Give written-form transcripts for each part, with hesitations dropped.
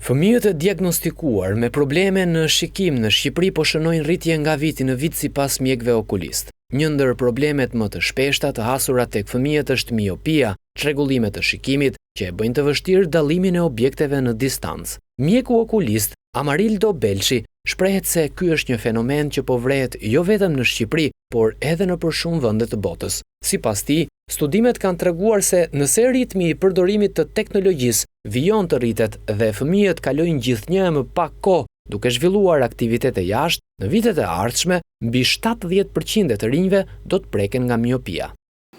Fëmijët e diagnostikuar me probleme në shikim në Shqipëri po shënojnë rritje nga viti në vit sipas mjekëve okulist. Një ndër problemet më të shpeshta të hasura tek fëmijët është miopia, çrregullimet të shikimit që e bëjnë të vështirë dallimin e objekteve në distancë. Mjeku okulist Amarildo Belshi shprehet se ky është një fenomen që po vrehet jo vetëm në Shqipëri, por edhe në për shumë vende të botës. Sipas tij, studimet kanë treguar se nëse ritmi i përdorimit të teknologjisë vijon të rritet dhe fëmijët kalojnë gjithnjë më pak kohë duke zhvilluar aktivitete jashtë, në vitet e ardhshme mbi 70% të rinjve do të preken nga miopia.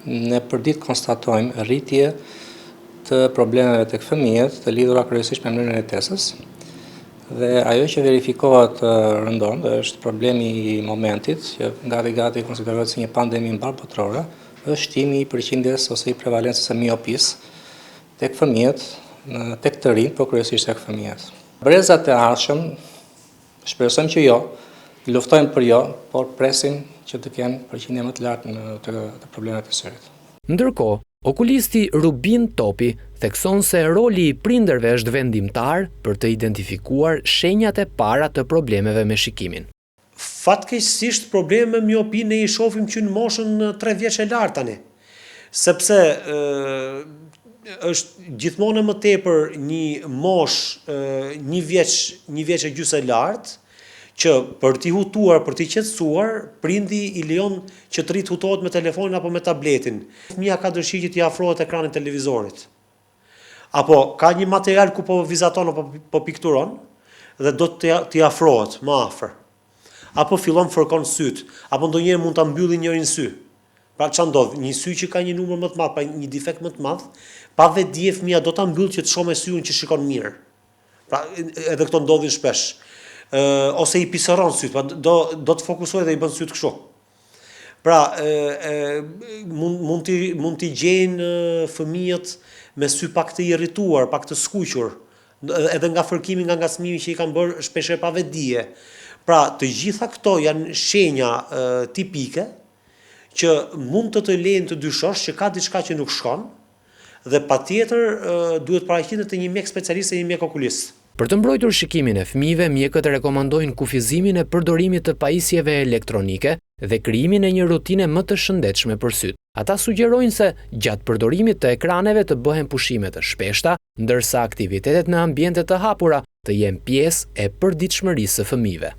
Ne përdit konstatojmë rritje të problemeve tek fëmijët të lidhura kryesisht me mënyrën e jetesës. Dhe ajo që verifikohet rëndom dhe është problemi i momentit, që gati konsiderohet si një pandemi mbarbotrore, është shtimi i përqindjes ose i prevalencës së miopisë tek fëmijët, tek të rinj, por kryesisht tek fëmijët. Brezat e ardhshëm, shpresojmë që jo, luftojmë për jo, por presim që të kenë përqindje më të lartë të problemet e syrit. Ndërkohë, okulisti Rubin Topi thekson se roli i prindërve është vendimtar për të identifikuar shenjat e para të problemeve me shikimin. Fatkeqësisht probleme me miopi ne i shohim që në moshën 3 vjeç e lartë tani. Sepse është gjithmonë më tepër një moshë një vjeç e gjysmë e lartë, që për t'i hutuar, për t'i qetësuar, prindi i lejon që të rritë hutohet me telefonin apo me tabletin. Fëmia ka dëshirë që t'i afrohet ekranit televizorit. Apo ka një material ku po vizaton apo po pikturon dhe do t'i afrohet më afër. Apo fillon fërkon syt, apo ndonjëherë mund ta mbylli njërin sy. Pra ç'a ndodh? Një sy që ka një numër më të madh, pa një defekt më të madh, pa vetë dije fëmia do ta mbyll që të shohë me syrin që shikon mirë. Pra edhe këto ndodhin shpesh. Ose i pisëron syt, do të fokusohet dhe i bën syt kështu. Pra, mund t'i gjejnë fëmijët me sy pak të irrituar, pak të skuqur, edhe nga fërkimi, nga ngacmimi që i kanë bërë shpeshherë pa vetdije. Pra, të gjitha këto janë shenja tipike që mund të lejnë të dyshosh që ka diçka që nuk shkon, dhe patjetër duhet paraqitet te një mjek specialist e një mjek okulist. Për të mbrojtur shikimin e fëmijëve, mjekët rekomandojnë kufizimin e përdorimit të pajisjeve elektronike dhe krijimin e një rutine më të shëndetshme për syt. Ata sugjerojnë se gjatë përdorimit të ekraneve të bëhen pushime të shpeshta, ndërsa aktivitetet në ambiente të hapura të jenë pjesë e përditshmërisë së fëmijëve.